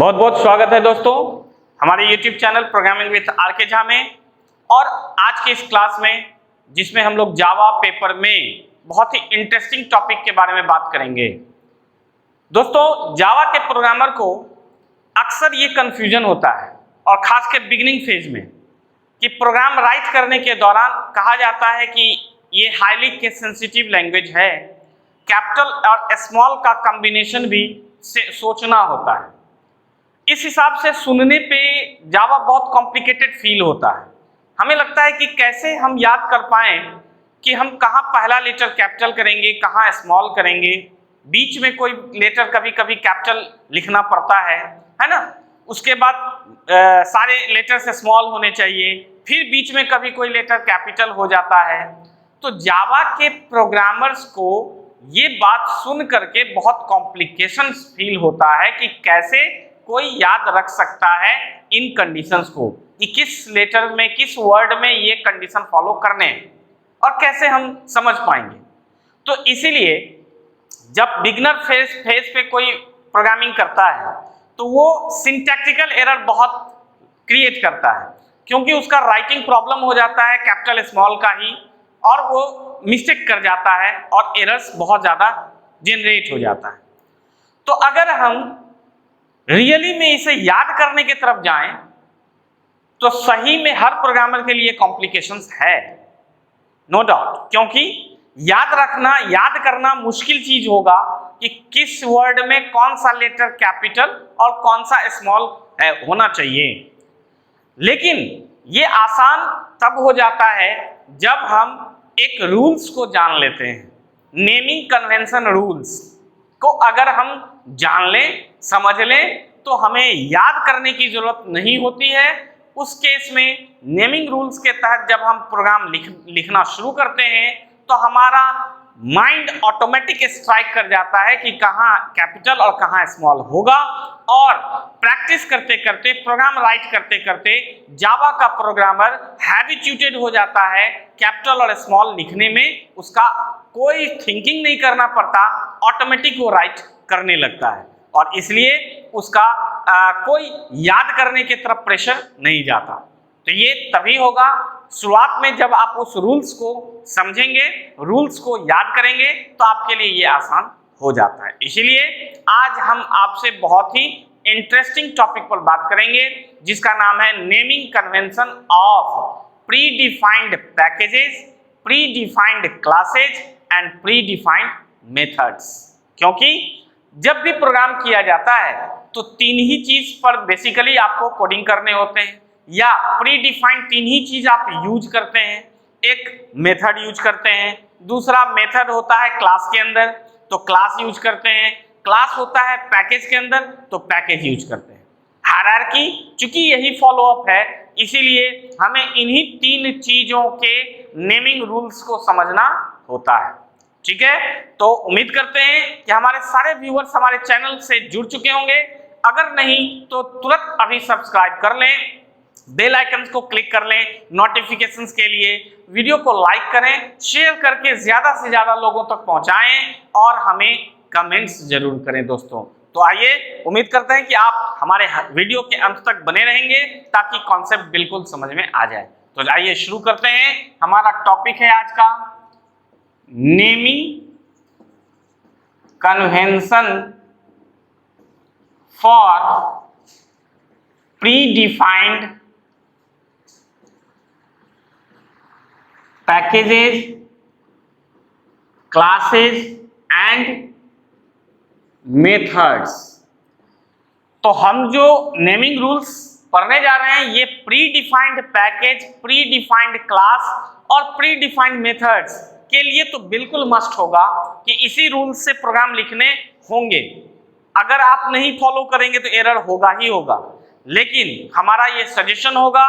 बहुत बहुत स्वागत है दोस्तों हमारे YouTube चैनल प्रोग्रामिंग विद आर.के. झा में। और आज के इस क्लास में जिसमें हम लोग जावा पेपर में बहुत ही इंटरेस्टिंग टॉपिक के बारे में बात करेंगे। दोस्तों, जावा के प्रोग्रामर को अक्सर ये कंफ्यूजन होता है और खास के बिगिनिंग फेज में कि प्रोग्राम राइट करने के दौरान कहा जाता है कि ये हाईली केस सेंसिटिव लैंग्वेज है, कैपिटल और स्मॉल का कॉम्बिनेशन भी से सोचना होता है। इस हिसाब से सुनने पे जावा बहुत कॉम्प्लिकेटेड फील होता है। हमें लगता है कि कैसे हम याद कर पाएं कि हम कहाँ पहला लेटर कैपिटल करेंगे, कहाँ स्मॉल करेंगे, बीच में कोई लेटर कभी कभी कैपिटल लिखना पड़ता है ना। उसके बाद सारे लेटर्स स्मॉल होने चाहिए, फिर बीच में कभी कोई लेटर कैपिटल हो जाता है। तो जावा के प्रोग्रामर्स को ये बात सुन करके बहुत कॉम्प्लिकेशन फील होता है कि कैसे कोई याद रख सकता है इन कंडीशंस को कि किस लेटर में, किस वर्ड में ये कंडीशन फॉलो करने हैं और कैसे हम समझ पाएंगे। तो इसीलिए जब बिगिनर फेज पे कोई प्रोग्रामिंग करता है तो वो सिंटैक्टिकल एरर बहुत क्रिएट करता है, क्योंकि उसका राइटिंग प्रॉब्लम हो जाता है कैपिटल स्मॉल का ही, और वो मिस्टेक कर जाता है और एरर्स बहुत ज़्यादा जनरेट हो जाता है। तो अगर हम रियली में इसे याद करने की तरफ जाएं तो सही में हर प्रोग्रामर के लिए कॉम्प्लिकेशंस है, नो डाउट, क्योंकि याद करना मुश्किल चीज होगा कि किस वर्ड में कौन सा लेटर कैपिटल और कौन सा स्मॉल होना चाहिए। लेकिन ये आसान तब हो जाता है जब हम एक रूल्स को जान लेते हैं। नेमिंग कन्वेंशन रूल्स को अगर हम जान लें, समझ लें, तो हमें याद करने की जरूरत नहीं होती है। उस केस में नेमिंग रूल्स के तहत जब हम प्रोग्राम लिखना शुरू करते हैं तो हमारा माइंड ऑटोमेटिक स्ट्राइक कर जाता है कि कहाँ कैपिटल और कहाँ स्मॉल होगा। और प्रैक्टिस करते करते, प्रोग्राम राइट करते करते जावा का प्रोग्रामर हैबिचुएटेड हो जाता है कैपिटल और स्मॉल लिखने में। उसका कोई थिंकिंग नहीं करना पड़ता, ऑटोमेटिक वो राइट करने लगता है और इसलिए उसका कोई याद करने की तरफ प्रेशर नहीं जाता। तो ये तभी होगा शुरुआत में जब आप उस रूल्स को समझेंगे, रूल्स को याद करेंगे, तो आपके लिए ये आसान हो जाता है। इसीलिए आज हम आपसे बहुत ही इंटरेस्टिंग टॉपिक पर बात करेंगे जिसका नाम है naming convention of pre defined packages, pre defined classes and pre defined methods. क्योंकि जब भी प्रोग्राम किया जाता है तो तीन ही चीज पर बेसिकली आपको कोडिंग करने होते हैं, या प्री डिफाइंड तीन ही चीज आप यूज करते हैं। एक मेथड यूज करते हैं, दूसरा मेथड होता है क्लास के अंदर तो क्लास यूज करते हैं, क्लास होता है पैकेज के अंदर तो पैकेज यूज करते हैं। हायरार्की चूंकि यही फॉलो अप है, इसीलिए हमें इन्हीं तीन चीजों के नेमिंग रूल्स को समझना होता है। ठीक है, तो उम्मीद करते हैं कि हमारे सारे व्यूअर्स हमारे चैनल से जुड़ चुके होंगे। अगर नहीं तो तुरंत अभी सब्सक्राइब कर लें, बेल आइकन को क्लिक कर लें नोटिफिकेशंस के लिए, वीडियो को लाइक करें, शेयर करके ज्यादा से ज्यादा लोगों तक पहुंचाएं और हमें कमेंट्स जरूर करें दोस्तों। तो आइए, उम्मीद करते हैं कि आप हमारे वीडियो के अंत तक बने रहेंगे ताकि कॉन्सेप्ट बिल्कुल समझ में आ जाए। तो आइए शुरू करते हैं। हमारा टॉपिक है आज का naming convention for predefined packages, classes and methods. तो हम जो नेमिंग रूल्स पढ़ने जा रहे हैं ये pre defined package, pre defined class और प्री डिफाइंड मेथड्स के लिए तो बिल्कुल मस्ट होगा कि इसी रूल से प्रोग्राम लिखने होंगे। अगर आप नहीं फॉलो करेंगे तो एरर होगा ही होगा। लेकिन हमारा ये सजेशन होगा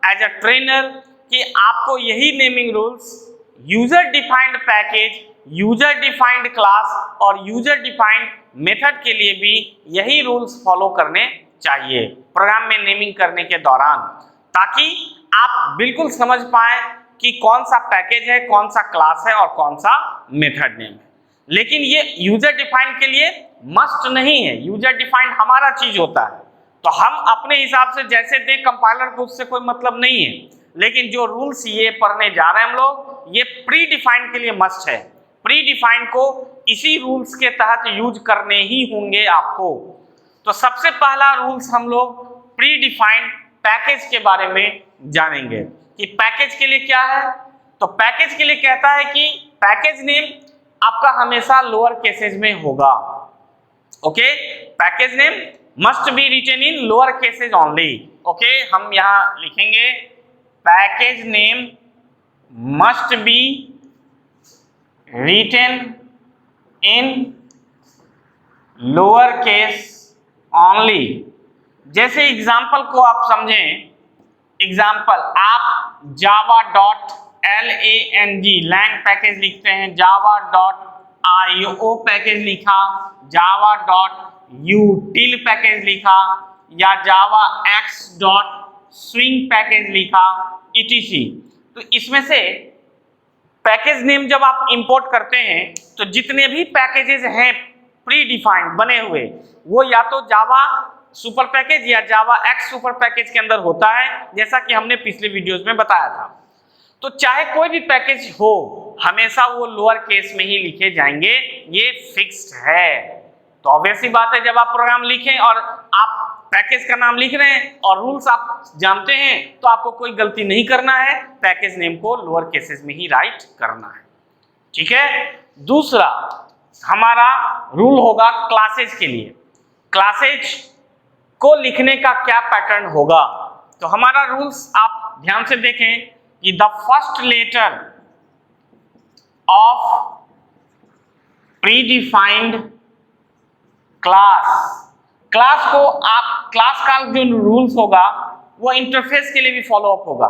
एज अ ट्रेनर कि आपको यही naming rules user defined package, user defined class और यूजर डिफाइंड मेथड के लिए भी यही रूल्स फॉलो करने चाहिए प्रोग्राम में नेमिंग करने के दौरान, ताकि आप बिल्कुल समझ पाए कि कौन सा पैकेज है, कौन सा क्लास है और कौन सा मेथड नेम है। लेकिन ये यूजर डिफाइंड के लिए मस्ट नहीं है। यूजर डिफाइंड हमारा चीज होता है, तो हम अपने हिसाब से जैसे दें, कंपाइलर को उससे कोई मतलब नहीं है, लेकिन जो रूल्स ये पढ़ने जा रहे हैं हम लोग, ये प्री डिफाइंड के लिए मस्ट है। प्री डिफाइंड को इसी रूल्स के तहत यूज करने ही होंगे आपको। तो सबसे पहला रूल्स हम लोग प्री डिफाइंड पैकेज के बारे में जानेंगे कि पैकेज के लिए क्या है। तो पैकेज के लिए कहता है कि पैकेज नेम आपका हमेशा लोअर केसेज में होगा। Okay, package name must be written in lower cases only. Okay, हम यहां लिखेंगे package name must be written in lower case only. जैसे एग्जाम्पल को आप समझें, एग्जाम्पल आप java.lang लैंग पैकेज लिखते हैं, java.io पैकेज लिखा, java.util पैकेज लिखा, या javax.swing पैकेज लिखा, etc। तो इसमें से पैकेज नेम जब आप इंपोर्ट करते हैं तो जितने भी पैकेजेस हैं प्री डिफाइंड बने हुए, वो या तो जावा सुपर पैकेज या जावा एक्स सुपर पैकेज के अंदर होता है, जैसा कि हमने पिछले वीडियोस में बताया था। तो चाहे कोई भी पैकेज हो, हमेशा वो लोअर केस में ही लिखे जाएंगे, ये फिक्स्ड है। तो ऑब्वियस सी बात है, जब आप प्रोग्राम लिखें और आप पैकेज का नाम लिख रहे हैं और रूल्स आप जानते हैं, तो आपको कोई गलती नहीं करना है, पैकेज नेम को लोअर केसेस में ही राइट करना है। ठीक है। दूसरा हमारा रूल होगा क्लासेज के लिए। क्लासेज को लिखने का क्या पैटर्न होगा, तो हमारा रूल्स आप ध्यान से देखें कि the first letter of predefined class, class को आप, क्लास का जो रूल्स होगा वो इंटरफेस के लिए भी फॉलो अप होगा।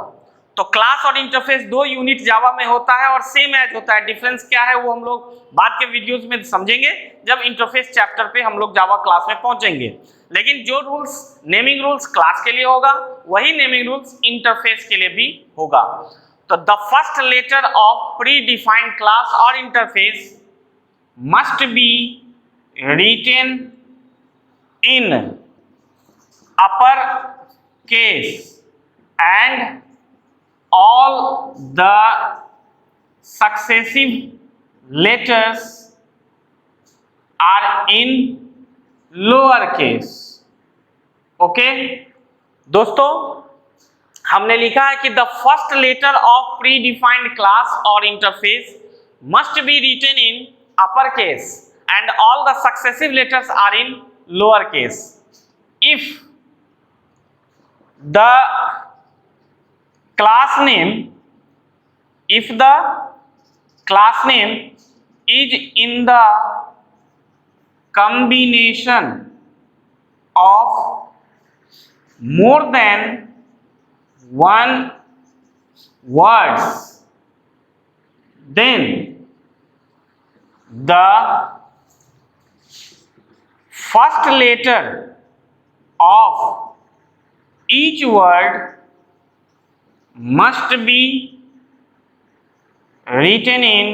तो क्लास और इंटरफेस दो यूनिट जावा में होता है और सेम एज होता है। डिफरेंस क्या है वो हम लोग बाद के वीडियोस में समझेंगे, जब इंटरफेस चैप्टर पे हम लोग जावा क्लास में पहुंचेंगे। लेकिन जो रूल्स, नेमिंग रूल्स क्लास के लिए होगा, वही नेमिंग रूल्स इंटरफेस के लिए भी होगा। तो the first letter of pre defined class और interface must be written in upper case and all the successive letters are in lower case। Okay दोस्तों, हमने लिखा है कि the first letter of pre defined class और interface must be written in upper case and all the successive letters are in lower case if the class name is in the combination of more than one words, then the first letter of each word must be written in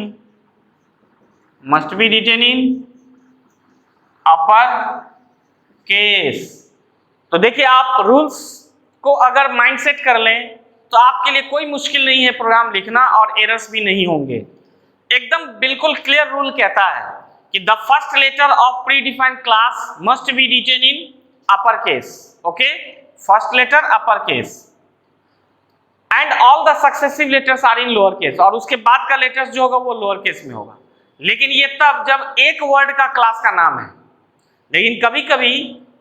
upper case। तो देखिए, आप rules को अगर mind set कर लें तो आपके लिए कोई मुश्किल नहीं है प्रोग्राम लिखना और एरर्स भी नहीं होंगे। एकदम बिल्कुल क्लियर रूल कहता है कि the first letter of pre defined class must be written in upper case. Okay, first letter upper case and all the successive letters are in lower case, और उसके बाद का लेटर्स जो होगा वो लोअर केस में होगा। लेकिन ये तब जब एक वर्ड का क्लास का नाम है। लेकिन कभी कभी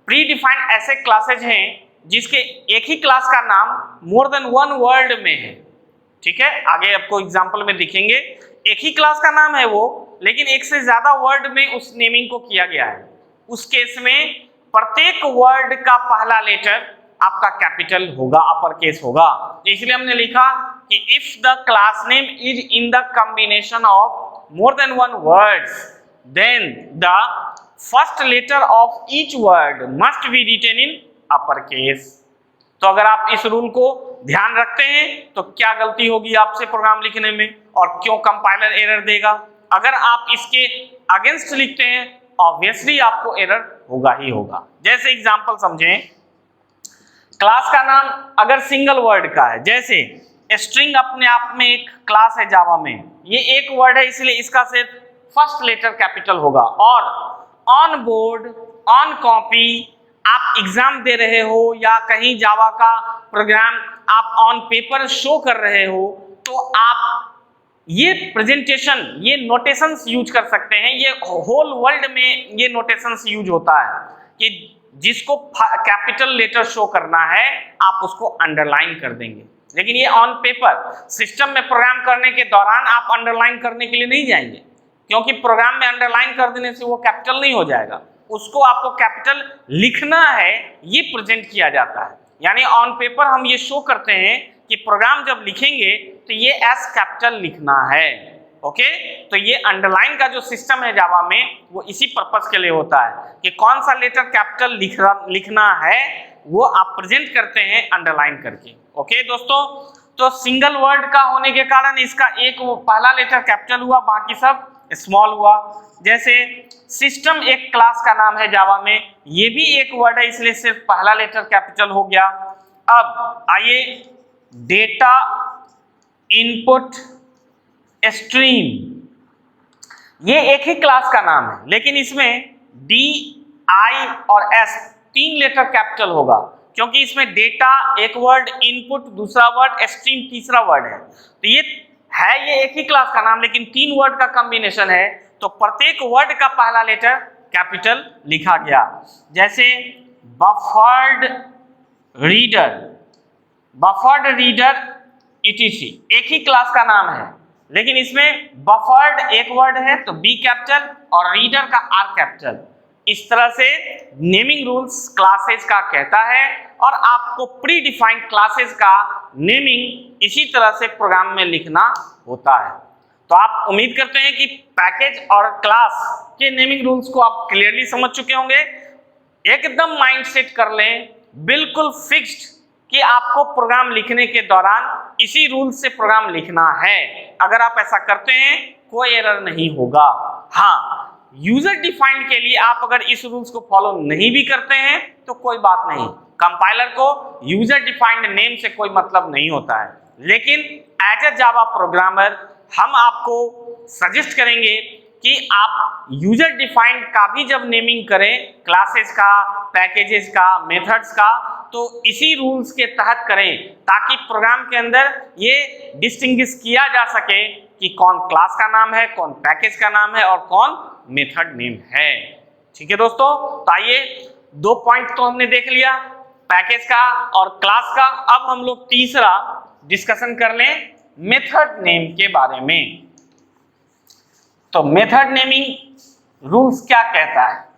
प्री डिफाइंड ऐसे क्लासेज हैं जिसके एक ही क्लास का नाम मोर देन वन वर्ड में है। ठीक है, आगे आपको एग्जांपल में दिखेंगे। एक ही क्लास का नाम है वो, लेकिन एक से ज्यादा वर्ड में उस नेमिंग को किया गया है। उस केस में प्रत्येक वर्ड का पहला लेटर आपका कैपिटल होगा, अपर केस होगा। इसलिए हमने लिखा कि if the class name is in the combination of more than one words, then the first letter of each word must be written in upper case. तो अगर आप इस रूल को ध्यान रखते हैं तो क्या गलती होगी आपसे प्रोग्राम लिखने में, और क्यों कंपाइलर एरर देगा। अगर आप इसके अगेंस्ट लिखते हैं, ऑब्वियसली आपको एरर होगा ही होगा। जैसे एग्जांपल समझें, क्लास का नाम अगर सिंगल वर्ड का है, जैसे स्ट्रिंग अपने आप में एक क्लास है जावा में, ये एक वर्ड है इसलिए इसका सिर्फ फर्स्ट लेटर कैपिटल होगा। और ऑन बोर्ड, ऑन कॉपी, आप एग्जाम दे रहे हो या कहीं जावा का प्रोग्राम आप ऑन पेपर शो कर रहे हो, तो आप ये प्रेजेंटेशन, ये नोटेशंस यूज कर सकते हैं। ये होल वर्ल्ड में ये नोटेशंस यूज होता है कि जिसको कैपिटल लेटर शो करना है आप उसको अंडरलाइन कर देंगे। लेकिन ये ऑन पेपर सिस्टम में प्रोग्राम करने के दौरान आप अंडरलाइन करने के लिए नहीं जाएंगे, क्योंकि प्रोग्राम में अंडरलाइन कर देने से वो कैपिटल नहीं हो जाएगा, उसको आपको कैपिटल लिखना है, ये प्रेजेंट किया जाता है। यानी ऑन पेपर हम ये शो करते हैं कि प्रोग्राम जब लिखेंगे तो ये एस कैपिटल लिखना है। ओके, तो ये अंडरलाइन का जो सिस्टम है जावा में वो इसी पर्पस के लिए होता है कि कौन सा लेटर कैपिटल लिखना है वो आप प्रेजेंट करते हैं अंडरलाइन करके। ओके दोस्तों, तो सिंगल वर्ड का होने के कारण इसका एक पहला लेटर कैपिटल हुआ, बाकी सब स्मॉल हुआ। जैसे सिस्टम एक क्लास का नाम है जावा में, ये भी एक वर्ड है इसलिए सिर्फ पहला लेटर कैपिटल हो गया। अब आइए डेटा इनपुट स्ट्रीम, ये एक ही क्लास का नाम है लेकिन इसमें डी, आई और एस तीन लेटर कैपिटल होगा, क्योंकि इसमें डेटा एक वर्ड, इनपुट दूसरा वर्ड, स्ट्रीम तीसरा वर्ड है। तो ये एक ही क्लास का नाम लेकिन तीन वर्ड का कॉम्बिनेशन है, तो प्रत्येक वर्ड का पहला लेटर कैपिटल लिखा गया। जैसे buffered reader, buffered reader etc एक ही क्लास का नाम है लेकिन इसमें बफर्ड एक वर्ड है तो बी कैपिटल और रीडर का आर कैपिटल। इस तरह से नेमिंग रूल्स क्लासेस का कहता है और आपको प्री डिफाइंड क्लासेस का नेमिंग इसी तरह से प्रोग्राम में लिखना होता है। तो आप उम्मीद करते हैं कि पैकेज और क्लास के नेमिंग रूल्स को आप क्लियरली समझ चुके होंगे। एकदम माइंड सेट कर लें, बिल्कुल फिक्स्ड, कि आपको प्रोग्राम लिखने के दौरान इसी रूल से प्रोग्राम लिखना है। अगर आप ऐसा करते हैं कोई एरर नहीं होगा। हाँ, यूजर डिफाइंड के लिए आप अगर इस रूल्स को फॉलो नहीं भी करते हैं तो कोई बात नहीं, कंपाइलर को यूजर डिफाइंड नेम से कोई मतलब नहीं होता है। लेकिन एज ए जावा प्रोग्रामर हम आपको सजेस्ट करेंगे कि आप यूजर डिफाइंड का भी जब नेमिंग करें, क्लासेस का, पैकेजेस का, मेथड्स का, तो इसी रूल्स के तहत करें ताकि प्रोग्राम के अंदर ये डिस्टिंग्विश किया जा सके कि कौन क्लास का नाम है, कौन पैकेज का नाम है और कौन मेथड नेम है। ठीक है दोस्तों, तो आइए दो पॉइंट तो हमने देख लिया, पैकेज का और क्लास का। अब हम लोग तीसरा डिस्कशन कर लें मेथड नेम के बारे में। तो मेथड नेमिंग रूल्स क्या कहता है?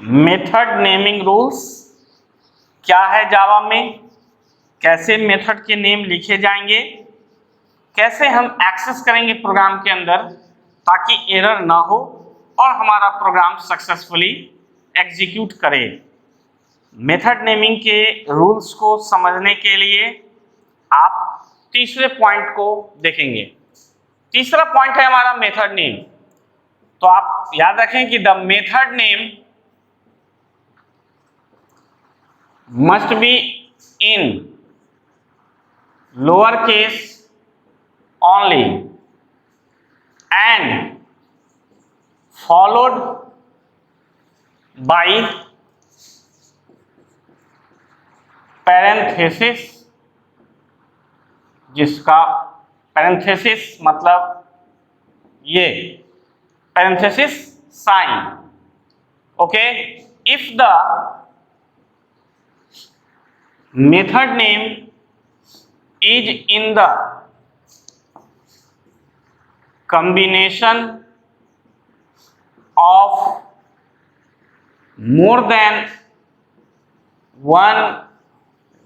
मेथड नेमिंग रूल्स क्या है जावा में, कैसे मेथड के नेम लिखे जाएंगे, कैसे हम एक्सेस करेंगे प्रोग्राम के अंदर ताकि एरर ना हो और हमारा प्रोग्राम सक्सेसफुली एग्जीक्यूट करे। मेथड नेमिंग के रूल्स को समझने के लिए आप तीसरे पॉइंट को देखेंगे। तीसरा पॉइंट है हमारा मेथड नेम। तो आप याद रखें कि the method name must be in lower case only and followed by parenthesis, जिसका parenthesis मतलब ये parenthesis sign। Okay, if the method name is in the combination of more than one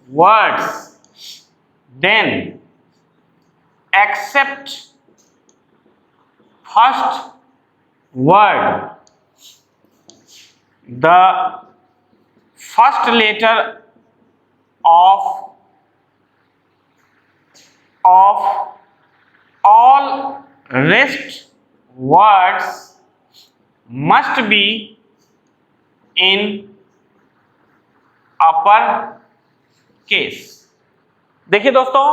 words, then accept first word, the first letter of all rest words must be in upper case। देखिए दोस्तों,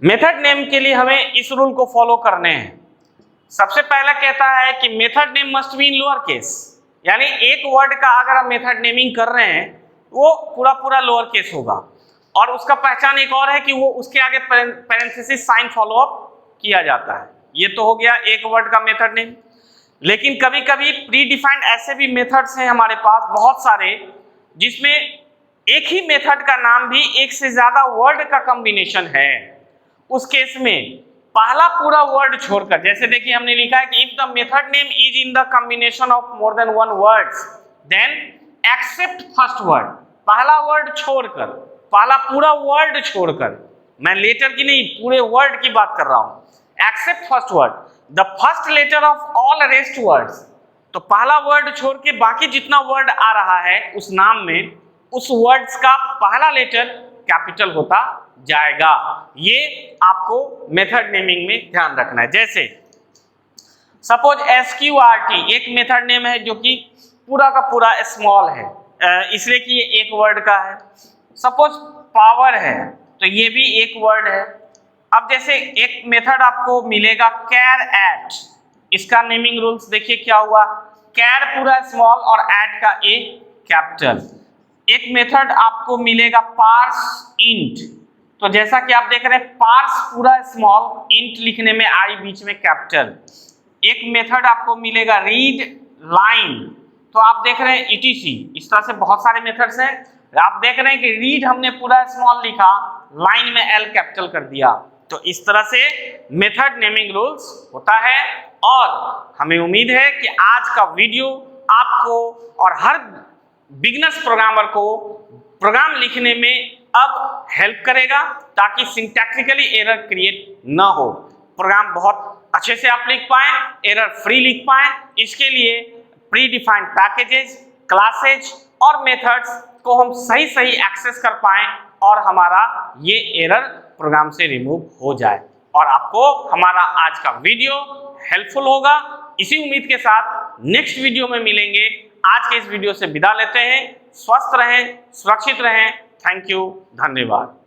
method name के लिए हमें इस rule को follow करने हैं। सबसे पहला कहता है कि method name must be in lower case, यानी एक वर्ड का अगर हम मेथड नेमिंग कर रहे हैं वो पूरा पूरा लोअर केस होगा। और उसका पहचान एक और है कि वो उसके आगे पैरेंथेसिस साइन फॉलो अप किया जाता है। ये तो हो गया एक वर्ड का मेथड नेम। लेकिन कभी कभी प्री डिफाइंड ऐसे भी मेथड्स हैं हमारे पास बहुत सारे, जिसमें एक ही मेथड का नाम भी एक से ज्यादा वर्ड का कॉम्बिनेशन है। उस केस में पहला पूरा वर्ड छोड़कर, जैसे देखिए हमने लिखा है कि if the method name is in the combination of more than one words then except first word, पहला वर्ड छोड़कर, पहला पूरा वर्ड छोड़कर, मैं लेटर की नहीं पूरे वर्ड की बात कर रहा हूं, except first word the first letter of all rest words, तो पहला वर्ड छोड़ के बाकी जितना वर्ड आ रहा है उस नाम में, उस वर्ड्स का पहला लेटर कैपिटल होता जाएगा। ये आपको मेथड नेमिंग में ध्यान रखना है। जैसे सपोज SQRT एक मेथड नेम है जो कि पूरा का पूरा स्मॉल है, इसलिए कि ये एक वर्ड का है। सपोज पावर है तो ये भी एक वर्ड है। अब जैसे एक मेथड आपको मिलेगा care at, इसका नेमिंग रूल्स देखिए क्या हुआ, care पूरा स्मॉल और at का ए कैपिटल। एक मेथड आपको मिलेगा parse int, तो जैसा कि आप देख रहे हैं parse पूरा स्मॉल, int लिखने में आई बीच में कैपिटल। एक मेथड आपको मिलेगा read line, तो आप देख रहे हैं etc, इस तरह से बहुत सारे मेथड्स हैं। आप देख रहे हैं कि रीड हमने पूरा स्मॉल लिखा, लाइन में एल कैपिटल कर दिया। तो इस तरह से मेथड नेमिंग रूल्स होता है। और हमें उम्मीद है कि आज का वीडियो आपको और हर बिगिनर्स प्रोग्रामर को प्रोग्राम लिखने में अब हेल्प करेगा, ताकि सिंटैक्टिकली एरर क्रिएट ना हो, प्रोग्राम बहुत अच्छे से आप लिख पाएं, एरर फ्री लिख पाएं। इसके लिए प्री डिफाइंड पैकेजेस, क्लासेज और मेथड्स को हम सही सही एक्सेस कर पाएं और हमारा ये एरर प्रोग्राम से रिमूव हो जाए। और आपको हमारा आज का वीडियो हेल्पफुल होगा। इसी उम्मीद के साथ नेक्स्ट वीडियो में मिलेंगे। आज के इस वीडियो से विदा लेते हैं। स्वस्थ रहें, सुरक्षित रहें। थैंक यू, धन्यवाद।